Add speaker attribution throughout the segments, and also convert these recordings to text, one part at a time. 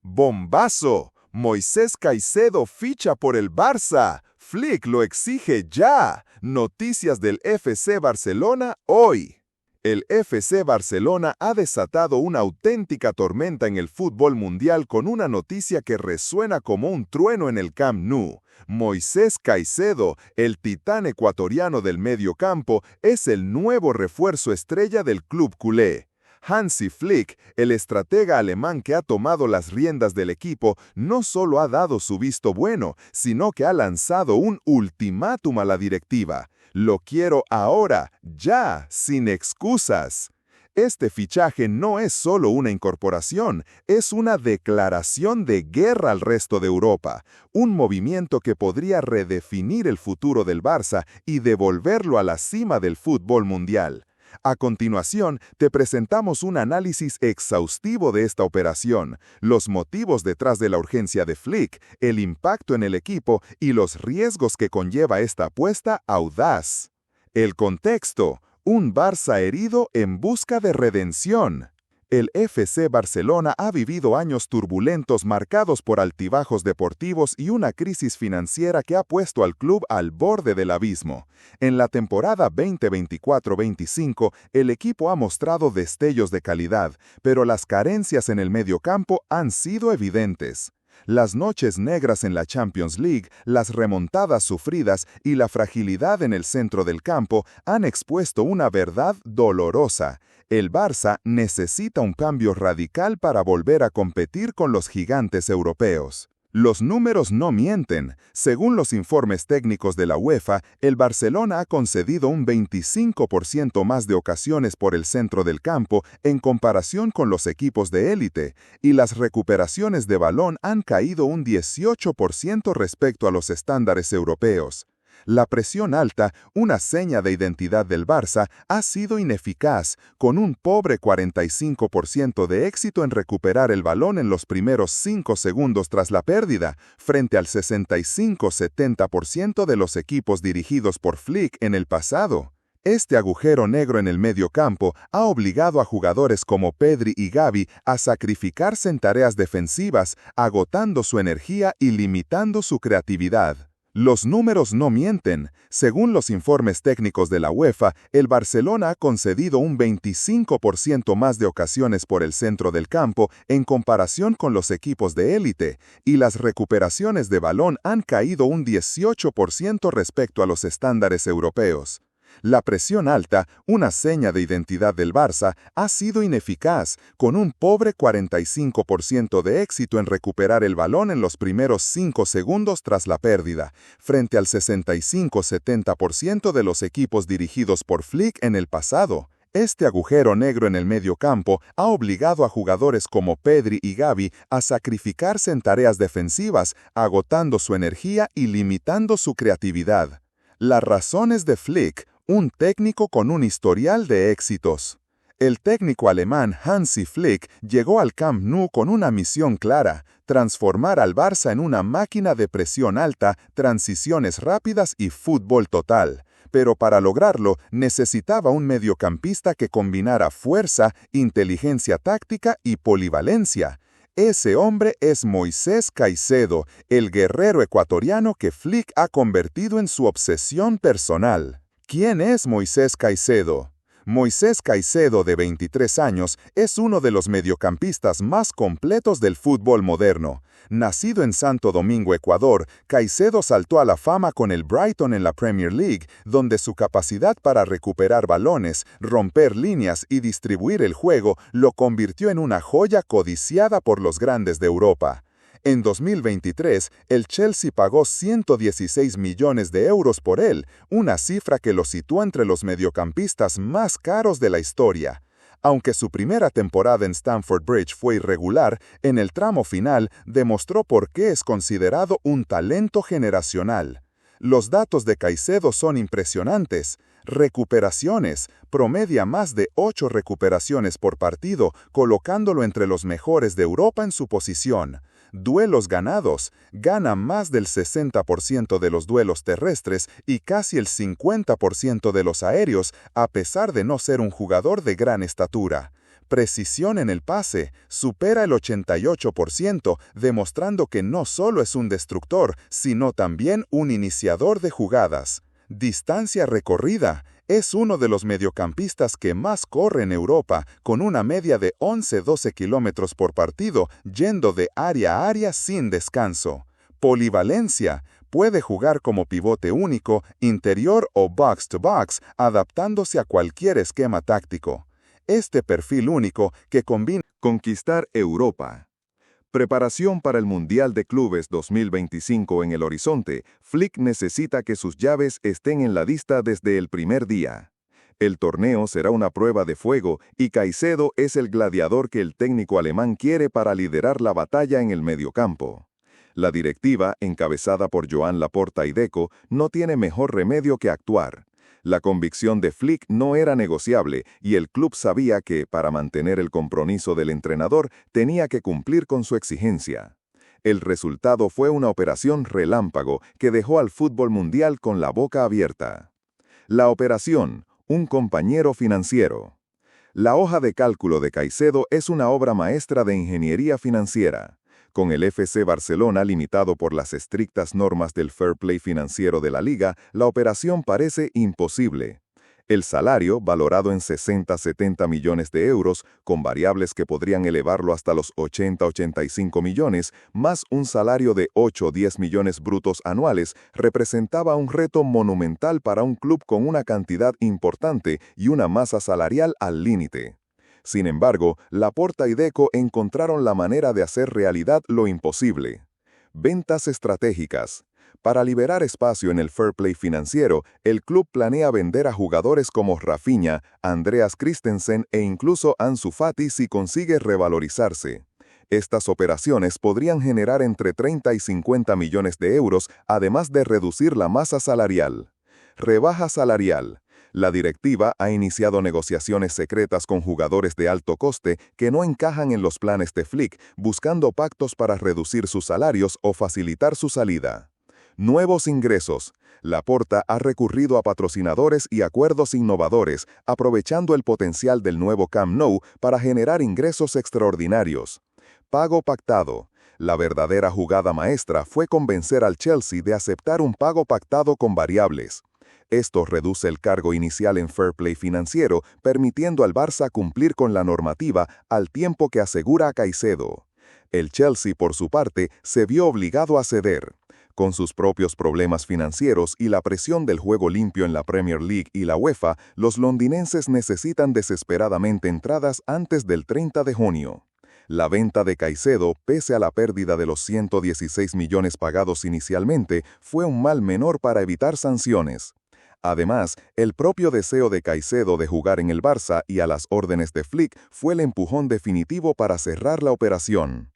Speaker 1: ¡Bombazo! Moisés Caicedo ficha por el Barça. Flick lo exige ya. Noticias del FC Barcelona hoy. El FC Barcelona ha desatado una auténtica tormenta en el fútbol mundial con una noticia que resuena como un trueno en el Camp Nou. Moisés Caicedo, el titán ecuatoriano del mediocampo, es el nuevo refuerzo estrella del club culé. Hansi Flick, el estratega alemán que ha tomado las riendas del equipo, no solo ha dado su visto bueno, sino que ha lanzado un ultimátum a la directiva. Lo quiero ahora, ya, sin excusas. Este fichaje no es solo una incorporación, es una declaración de guerra al resto de Europa, un movimiento que podría redefinir el futuro del Barça y devolverlo a la cima del fútbol mundial. A continuación, te presentamos un análisis exhaustivo de esta operación, los motivos detrás de la urgencia de Flick, el impacto en el equipo y los riesgos que conlleva esta apuesta audaz. El contexto: un Barça herido en busca de redención. El FC Barcelona ha vivido años turbulentos marcados por altibajos deportivos y una crisis financiera que ha puesto al club al borde del abismo. En la temporada 2024-25, el equipo ha mostrado destellos de calidad, pero las carencias en el mediocampo han sido evidentes. Las noches negras en la Champions League, las remontadas sufridas y la fragilidad en el centro del campo han expuesto una verdad dolorosa. El Barça necesita un cambio radical para volver a competir con los gigantes europeos. Los números no mienten. Según los informes técnicos de la UEFA, el Barcelona ha concedido un 25% más de ocasiones por el centro del campo en comparación con los equipos de élite, y las recuperaciones de balón han caído un 18% respecto a los estándares europeos. La presión alta, una seña de identidad del Barça, ha sido ineficaz, con un pobre 45% de éxito en recuperar el balón en los primeros 5 segundos tras la pérdida, frente al 65-70% de los equipos dirigidos por Flick en el pasado. Este agujero negro en el mediocampo ha obligado a jugadores como Pedri y Gavi a sacrificarse en tareas defensivas, agotando su energía y limitando su creatividad. Los números no mienten. Según los informes técnicos de la UEFA, el Barcelona ha concedido un 25% más de ocasiones por el centro del campo en comparación con los equipos de élite, y las recuperaciones de balón han caído un 18% respecto a los estándares europeos. La presión alta, una seña de identidad del Barça, ha sido ineficaz, con un pobre 45% de éxito en recuperar el balón en los primeros 5 segundos tras la pérdida, frente al 65-70% de los equipos dirigidos por Flick en el pasado. Este agujero negro en el mediocampo ha obligado a jugadores como Pedri y Gavi a sacrificarse en tareas defensivas, agotando su energía y limitando su creatividad. Las razones de Flick: un técnico con un historial de éxitos. El técnico alemán Hansi Flick llegó al Camp Nou con una misión clara: transformar al Barça en una máquina de presión alta, transiciones rápidas y fútbol total. Pero para lograrlo, necesitaba un mediocampista que combinara fuerza, inteligencia táctica y polivalencia. Ese hombre es Moisés Caicedo, el guerrero ecuatoriano que Flick ha convertido en su obsesión personal. ¿Quién es Moisés Caicedo? Moisés Caicedo, de 23 años, es uno de los mediocampistas más completos del fútbol moderno. Nacido en Santo Domingo, Ecuador, Caicedo saltó a la fama con el Brighton en la Premier League, donde su capacidad para recuperar balones, romper líneas y distribuir el juego lo convirtió en una joya codiciada por los grandes de Europa. En 2023, el Chelsea pagó 116 millones de euros por él, una cifra que lo sitúa entre los mediocampistas más caros de la historia. Aunque su primera temporada en Stamford Bridge fue irregular, en el tramo final demostró por qué es considerado un talento generacional. Los datos de Caicedo son impresionantes. Recuperaciones: promedia más de 8 recuperaciones por partido, colocándolo entre los mejores de Europa en su posición. Duelos ganados: gana más del 60% de los duelos terrestres y casi el 50% de los aéreos, a pesar de no ser un jugador de gran estatura. Precisión en el pase, supera el 88%, demostrando que no solo es un destructor, sino también un iniciador de jugadas. Distancia recorrida, es uno de los mediocampistas que más corre en Europa, con una media de 11-12 kilómetros por partido, yendo de área a área sin descanso. Polivalencia, puede jugar como pivote único, interior o box-to-box, adaptándose a cualquier esquema táctico. Este perfil único que combina
Speaker 2: conquistar Europa. Preparación para el Mundial de Clubes 2025 en el horizonte, Flick necesita que sus llaves estén en la lista desde el primer día. El torneo será una prueba de fuego y Caicedo es el gladiador que el técnico alemán quiere para liderar la batalla en el mediocampo. La directiva, encabezada por Joan Laporta y Deco, no tiene mejor remedio que actuar. La convicción de Flick no era negociable y el club sabía que, para mantener el compromiso del entrenador, tenía que cumplir con su exigencia. El resultado fue una operación relámpago que dejó al fútbol mundial con la boca abierta. La operación, un compañero financiero. La hoja de cálculo de Caicedo es una obra maestra de ingeniería financiera. Con el FC Barcelona limitado por las estrictas normas del fair play financiero de la liga, la operación parece imposible. El salario, valorado en 60-70 millones de euros, con variables que podrían elevarlo hasta los 80-85 millones, más un salario de 8-10 millones brutos anuales, representaba un reto monumental para un club con una cantidad importante y una masa salarial al límite. Sin embargo, Laporta y Deco encontraron la manera de hacer realidad lo imposible. Ventas estratégicas. Para liberar espacio en el fair play financiero, el club planea vender a jugadores como Rafinha, Andreas Christensen e incluso Ansu Fati si consigue revalorizarse. Estas operaciones podrían generar entre 30 y 50 millones de euros, además de reducir la masa salarial. Rebaja salarial. La directiva ha iniciado negociaciones secretas con jugadores de alto coste que no encajan en los planes de Flick, buscando pactos para reducir sus salarios o facilitar su salida. Nuevos ingresos. Laporta ha recurrido a patrocinadores y acuerdos innovadores, aprovechando el potencial del nuevo Camp Nou para generar ingresos extraordinarios. Pago pactado. La verdadera jugada maestra fue convencer al Chelsea de aceptar un pago pactado con variables. Esto reduce el cargo inicial en fair play financiero, permitiendo al Barça cumplir con la normativa al tiempo que asegura a Caicedo. El Chelsea, por su parte, se vio obligado a ceder. Con sus propios problemas financieros y la presión del juego limpio en la Premier League y la UEFA, los londinenses necesitan desesperadamente entradas antes del 30 de junio. La venta de Caicedo, pese a la pérdida de los 116 millones pagados inicialmente, fue un mal menor para evitar sanciones. Además, el propio deseo de Caicedo de jugar en el Barça y a las órdenes de Flick fue el empujón definitivo para cerrar la operación.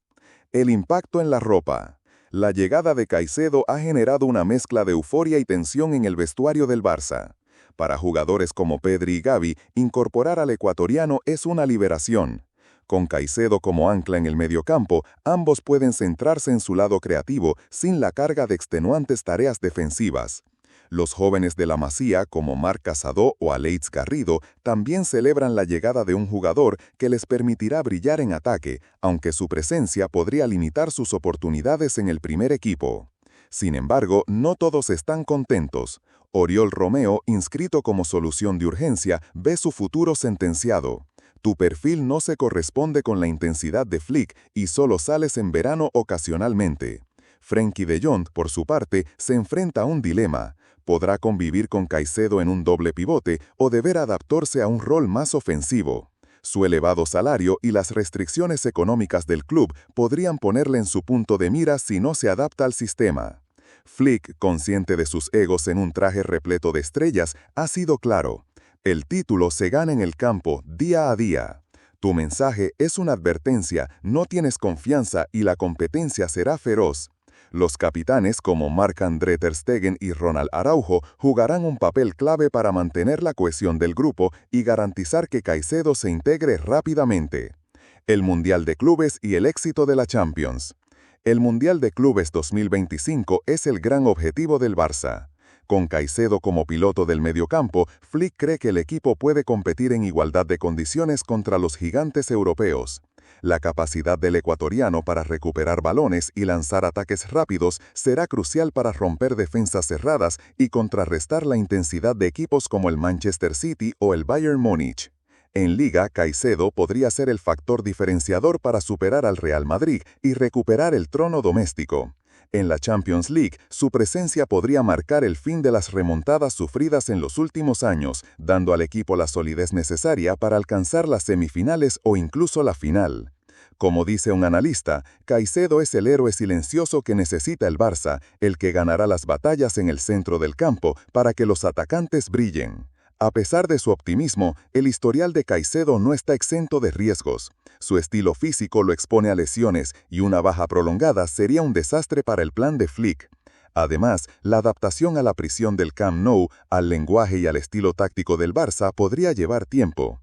Speaker 2: El impacto en la ropa. La llegada de Caicedo ha generado una mezcla de euforia y tensión en el vestuario del Barça. Para jugadores como Pedri y Gavi, incorporar al ecuatoriano es una liberación. Con Caicedo como ancla en el mediocampo, ambos pueden centrarse en su lado creativo sin la carga de extenuantes tareas defensivas. Los jóvenes de la Masía, como Marc Casado o Alex Garrido, también celebran la llegada de un jugador que les permitirá brillar en ataque, aunque su presencia podría limitar sus oportunidades en el primer equipo. Sin embargo, no todos están contentos. Oriol Romeo, inscrito como solución de urgencia, ve su futuro sentenciado. Tu perfil no se corresponde con la intensidad de Flick y solo sales en verano ocasionalmente. Frenkie de Jong, por su parte, se enfrenta a un dilema. ¿Podrá convivir con Caicedo en un doble pivote o deber adaptarse a un rol más ofensivo? Su elevado salario y las restricciones económicas del club podrían ponerle en su punto de mira si no se adapta al sistema. Flick, consciente de sus egos en un traje repleto de estrellas, ha sido claro. El título se gana en el campo día a día. Tu mensaje es una advertencia, no tienes confianza y la competencia será feroz. Los capitanes como Marc-André ter Stegen y Ronald Araujo jugarán un papel clave para mantener la cohesión del grupo y garantizar que Caicedo se integre rápidamente. El Mundial de Clubes y el éxito de la Champions. El Mundial de Clubes 2025 es el gran objetivo del Barça.
Speaker 1: Con Caicedo como piloto del mediocampo, Flick cree que el equipo puede competir en igualdad de condiciones contra los gigantes europeos. La capacidad del ecuatoriano para recuperar balones y lanzar ataques rápidos será crucial para romper defensas cerradas y contrarrestar la intensidad de equipos como el Manchester City o el Bayern Múnich. En Liga, Caicedo podría ser el factor diferenciador para superar al Real Madrid y recuperar el trono doméstico. En la Champions League, su presencia podría marcar el fin de las remontadas sufridas en los últimos años, dando al equipo la solidez necesaria para alcanzar las semifinales o incluso la final. Como dice un analista, Caicedo es el héroe silencioso que necesita el Barça, el que ganará las batallas en el centro del campo para que los atacantes brillen. A pesar de su optimismo, el historial de Caicedo no está exento de riesgos. Su estilo físico lo expone a lesiones y una baja prolongada sería un desastre para el plan de Flick. Además, la adaptación a la prisión del Camp Nou, al lenguaje y al estilo táctico del Barça podría llevar tiempo.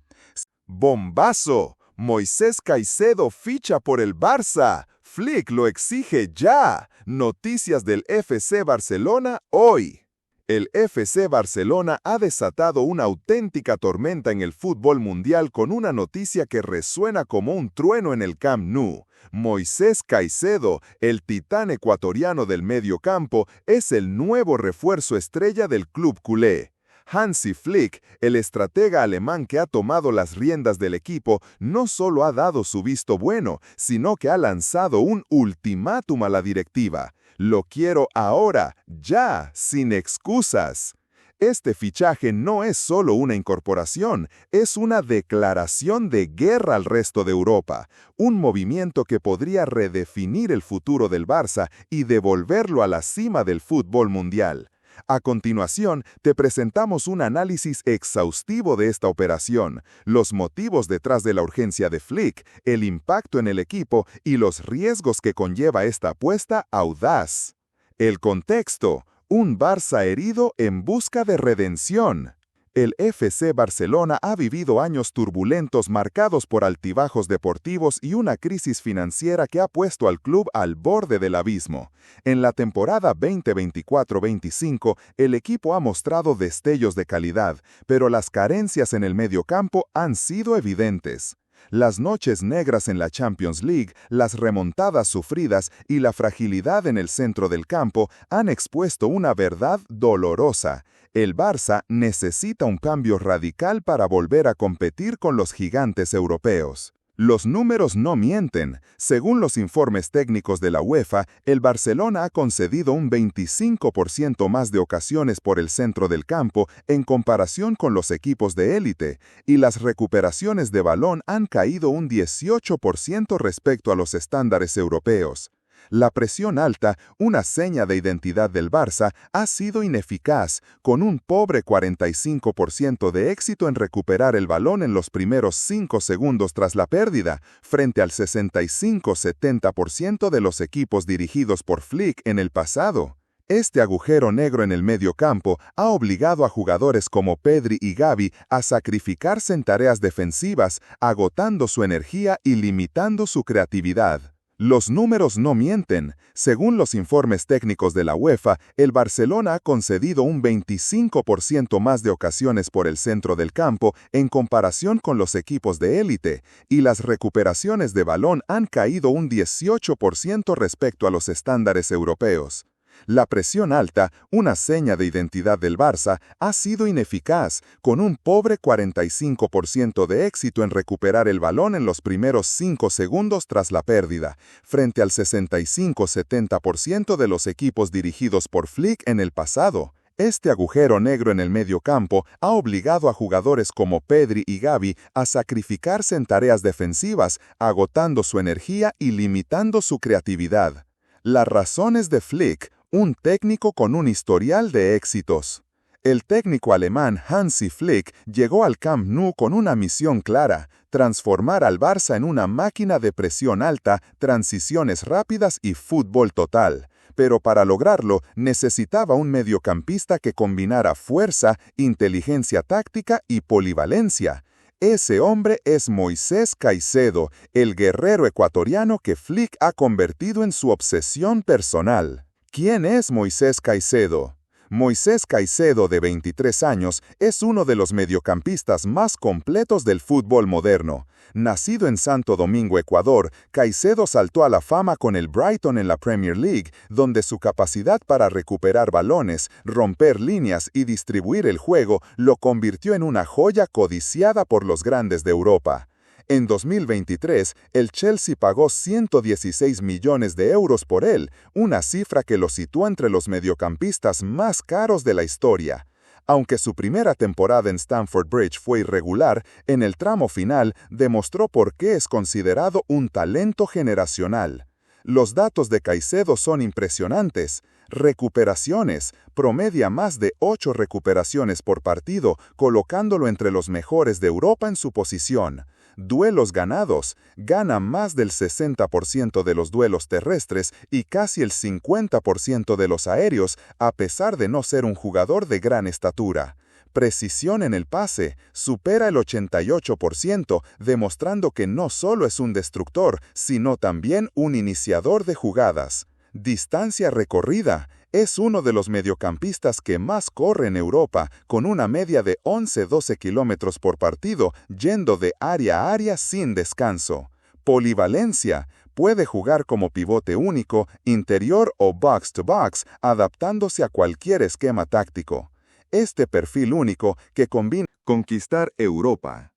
Speaker 2: ¡Bombazo! Moisés Caicedo ficha por el Barça. Flick lo exige ya. Noticias del FC Barcelona hoy. El FC Barcelona ha desatado una auténtica tormenta en el fútbol mundial con una noticia que resuena como un trueno en el Camp Nou. Moisés Caicedo, el titán ecuatoriano del mediocampo, es el nuevo refuerzo estrella del club culé. Hansi Flick, el estratega alemán que ha tomado las riendas del equipo, no solo ha dado su visto bueno, sino que ha lanzado un ultimátum a la directiva. Lo quiero ahora, ya, sin excusas. Este fichaje no es solo una incorporación, es una declaración de guerra al resto de Europa, un movimiento que podría redefinir el futuro del Barça y devolverlo a la cima del fútbol mundial. A continuación, te presentamos un análisis exhaustivo de esta operación, los motivos detrás de la urgencia de Flick, el impacto en el equipo y los riesgos que conlleva esta apuesta audaz. El contexto: un Barça herido en busca de redención. El FC Barcelona ha vivido años turbulentos marcados por altibajos deportivos y una crisis financiera que ha puesto al club al borde del abismo. En la temporada 2024-25, el equipo ha mostrado destellos de calidad, pero las carencias en el mediocampo han sido evidentes. Las noches negras en la Champions League, las remontadas sufridas y la fragilidad en el centro del campo han expuesto una verdad dolorosa. El Barça necesita un cambio radical para volver a competir con los gigantes europeos. Los números no mienten. Según los informes técnicos de la UEFA, el Barcelona ha concedido un 25% más de ocasiones por el centro del campo en comparación con los equipos de élite, y las recuperaciones de balón han caído un 18% respecto a los estándares europeos. La presión alta, una seña de identidad del Barça, ha sido ineficaz, con un pobre 45% de éxito en recuperar el balón en los primeros 5 segundos tras la pérdida, frente al 65-70% de los equipos dirigidos por Flick en el pasado. Este agujero negro en el mediocampo ha obligado a jugadores como Pedri y Gavi a sacrificarse en tareas defensivas, agotando su energía y limitando su creatividad. Los números no mienten. Según los informes técnicos de la UEFA, el Barcelona ha concedido un 25% más de ocasiones por el centro del campo en comparación con los equipos de élite, y las recuperaciones de balón han caído un 18% respecto a los estándares europeos. La presión alta, una seña de identidad del Barça, ha sido ineficaz, con un pobre 45% de éxito en recuperar el balón en los primeros 5 segundos tras la pérdida, frente al 65-70% de los equipos dirigidos por Flick en el pasado. Este agujero negro en el mediocampo ha obligado a jugadores como Pedri y Gavi a sacrificarse en tareas defensivas, agotando su energía y limitando su creatividad. Las razones de Flick: un técnico con un historial de éxitos. El técnico alemán Hansi Flick llegó al Camp Nou con una misión clara: transformar al Barça en una máquina de presión alta, transiciones rápidas y fútbol total. Pero para lograrlo, necesitaba un mediocampista que combinara fuerza, inteligencia táctica y polivalencia. Ese hombre es Moisés Caicedo, el guerrero ecuatoriano que Flick ha convertido en su obsesión personal. ¿Quién es Moisés Caicedo?
Speaker 1: Moisés Caicedo, de 23 años, es uno de los mediocampistas más completos del fútbol moderno. Nacido en Santo Domingo, Ecuador, Caicedo saltó a la fama con el Brighton en la Premier League, donde su capacidad para recuperar balones, romper líneas y distribuir el juego lo convirtió en una joya codiciada por los grandes de Europa. En 2023, el Chelsea pagó 116 millones de euros por él, una cifra que lo sitúa entre los mediocampistas más caros de la historia. Aunque su primera temporada en Stamford Bridge fue irregular, en el tramo final demostró por qué es considerado un talento generacional. Los datos de Caicedo son impresionantes. Recuperaciones. Promedia más de 8 recuperaciones por partido, colocándolo entre los mejores de Europa en su posición. Duelos ganados. Gana más del 60% de los duelos terrestres y casi el 50% de los aéreos, a pesar de no ser un jugador de gran estatura. Precisión en el pase. Supera el 88%, demostrando que no solo es un destructor, sino también un iniciador de jugadas. Distancia recorrida. Es uno de los mediocampistas que más corre en Europa, con una media de 11-12 kilómetros por partido, yendo de área a área sin descanso. Polivalencia. Puede jugar como pivote único, interior o box-to-box, adaptándose a cualquier esquema táctico. Este perfil único que combina
Speaker 2: conquistar Europa.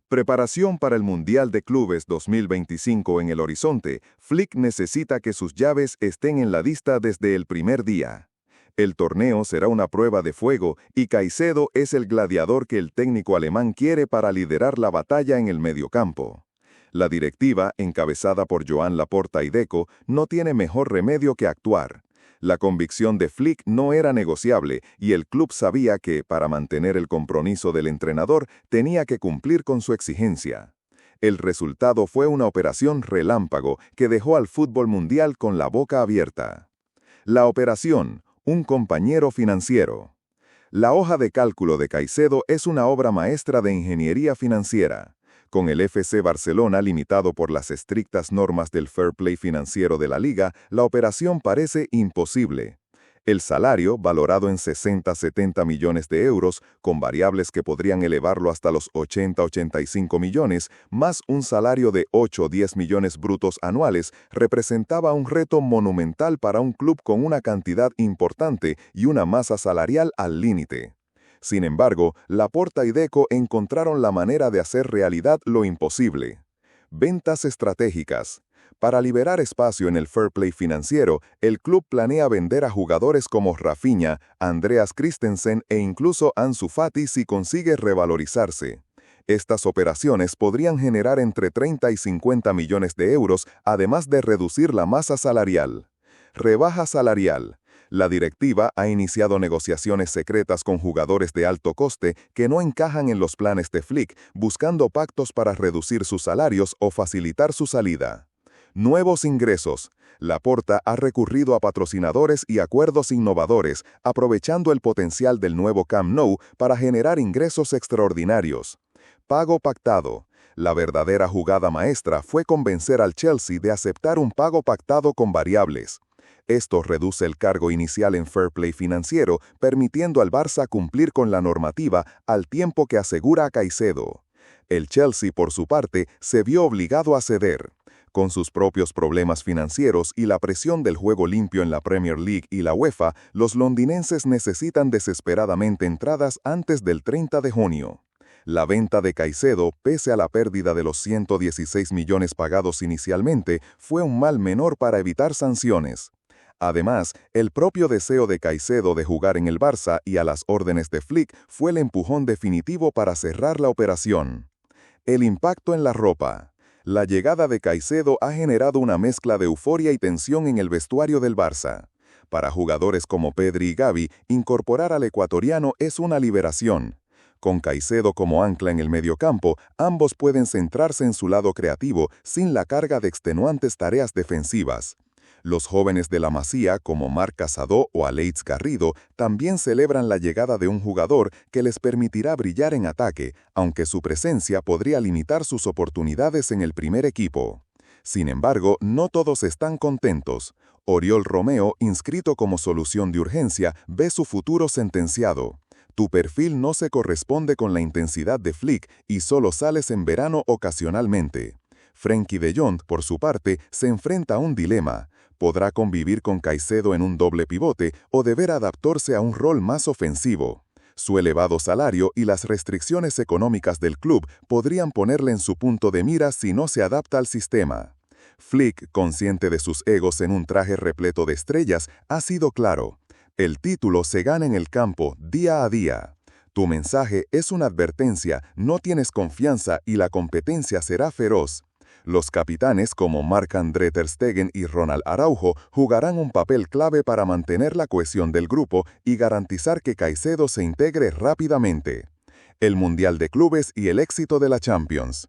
Speaker 2: Preparación para el Mundial de Clubes 2025 en el horizonte, Flick necesita que sus llaves estén en la lista desde el primer día. El torneo será una prueba de fuego y Caicedo es el gladiador que el técnico alemán quiere para liderar la batalla en el mediocampo. La directiva, encabezada por Joan Laporta y Deco, no tiene mejor remedio que actuar. La convicción de Flick no era negociable y el club sabía que, para mantener el compromiso del entrenador, tenía que cumplir con su exigencia. El resultado fue una operación relámpago que dejó al fútbol mundial con la boca abierta. La operación, un compañero financiero. La hoja de cálculo de Caicedo es una obra maestra de ingeniería financiera. Con el FC Barcelona limitado por las estrictas normas del fair play financiero de la liga, la operación parece imposible. El salario, valorado en 60-70 millones de euros, con variables que podrían elevarlo hasta los 80-85 millones, más un salario de 8-10 millones brutos anuales, representaba un reto monumental para un club con una cantidad importante y una masa salarial al límite. Sin embargo, Laporta y Deco encontraron la manera de hacer realidad lo imposible. Ventas estratégicas. Para liberar espacio en el fair play financiero, el club planea vender a jugadores como Rafinha, Andreas Christensen e incluso Ansu Fati si consigue revalorizarse. Estas operaciones podrían generar entre 30 y 50 millones de euros, además de reducir la masa salarial. Rebaja salarial. La directiva ha iniciado negociaciones secretas con jugadores de alto coste que no encajan en los planes de Flick, buscando pactos para reducir sus salarios o facilitar su salida. Nuevos ingresos. Laporta ha recurrido a patrocinadores y acuerdos innovadores, aprovechando el potencial del nuevo Camp Nou para generar ingresos extraordinarios. Pago pactado. La verdadera jugada maestra fue convencer al Chelsea de aceptar un pago pactado con variables. Esto reduce el cargo inicial en fair play financiero, permitiendo al Barça cumplir con la normativa al tiempo que asegura a Caicedo. El Chelsea, por su parte, se vio obligado a ceder. Con sus propios problemas financieros y la presión del juego limpio en la Premier League y la UEFA, los londinenses necesitan desesperadamente entradas antes del 30 de junio. La venta de Caicedo, pese a la pérdida de los 116 millones pagados inicialmente, fue un mal menor para evitar sanciones. Además, el propio deseo de Caicedo de jugar en el Barça y a las órdenes de Flick fue el empujón definitivo para cerrar la operación. El impacto en la ropa. La llegada de Caicedo ha generado una mezcla de euforia y tensión en el vestuario del Barça. Para jugadores como Pedri y Gavi, incorporar al ecuatoriano es una liberación. Con Caicedo como ancla en el mediocampo, ambos pueden centrarse en su lado creativo sin la carga de extenuantes tareas defensivas. Los jóvenes de la Masía, como Marc Casado o Alex Garrido, también celebran la llegada de un jugador que les permitirá brillar en ataque, aunque su presencia podría limitar sus oportunidades en el primer equipo. Sin embargo, no todos están contentos. Oriol Romeo, inscrito como solución de urgencia, ve su futuro sentenciado. Tu perfil no se corresponde con la intensidad de Flick y solo sales en verano ocasionalmente. Frenkie de Jong, por su parte, se enfrenta a un dilema. ¿Podrá convivir con Caicedo en un doble pivote o deber adaptarse a un rol más ofensivo? Su elevado salario y las restricciones económicas del club podrían ponerle en su punto de mira si no se adapta al sistema. Flick, consciente de sus egos en un traje repleto de estrellas, ha sido claro. El título se gana en el campo, día a día. Tu mensaje es una advertencia, no tienes confianza y la competencia será feroz. Los capitanes como Marc-André ter Stegen y Ronald Araujo jugarán un papel clave para mantener la cohesión del grupo y garantizar que Caicedo se integre rápidamente. El Mundial de Clubes y el éxito de la Champions.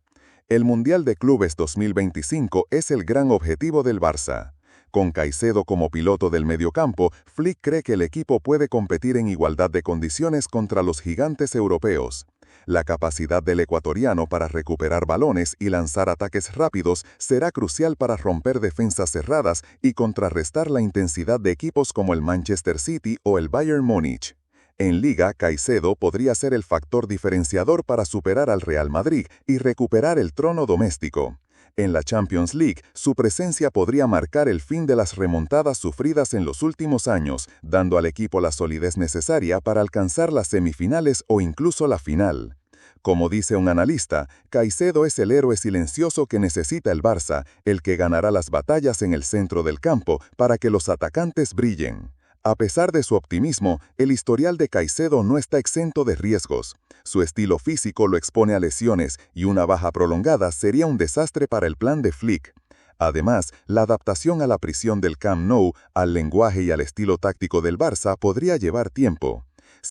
Speaker 2: El Mundial de Clubes 2025 es el gran objetivo del Barça. Con Caicedo como piloto del mediocampo, Flick cree que el equipo puede competir en igualdad de condiciones contra los gigantes europeos. La capacidad del ecuatoriano para recuperar balones y lanzar ataques rápidos será crucial para romper defensas cerradas y contrarrestar la intensidad de equipos como el Manchester City o el Bayern Múnich. En Liga, Caicedo podría ser el factor diferenciador para superar al Real Madrid y recuperar el trono doméstico. En la Champions League, su presencia podría marcar el fin de las remontadas sufridas en los últimos años, dando al equipo la solidez necesaria para alcanzar las semifinales o incluso la final. Como dice un analista, Caicedo es el héroe silencioso que necesita el Barça, el que ganará las batallas en el centro del campo para que los atacantes brillen. A pesar de su optimismo, el historial de Caicedo no está exento de riesgos. Su estilo físico lo expone a lesiones y una baja prolongada sería un desastre para el plan de Flick. Además, la adaptación a la prisión del Camp Nou, al lenguaje y al estilo táctico del Barça podría llevar tiempo.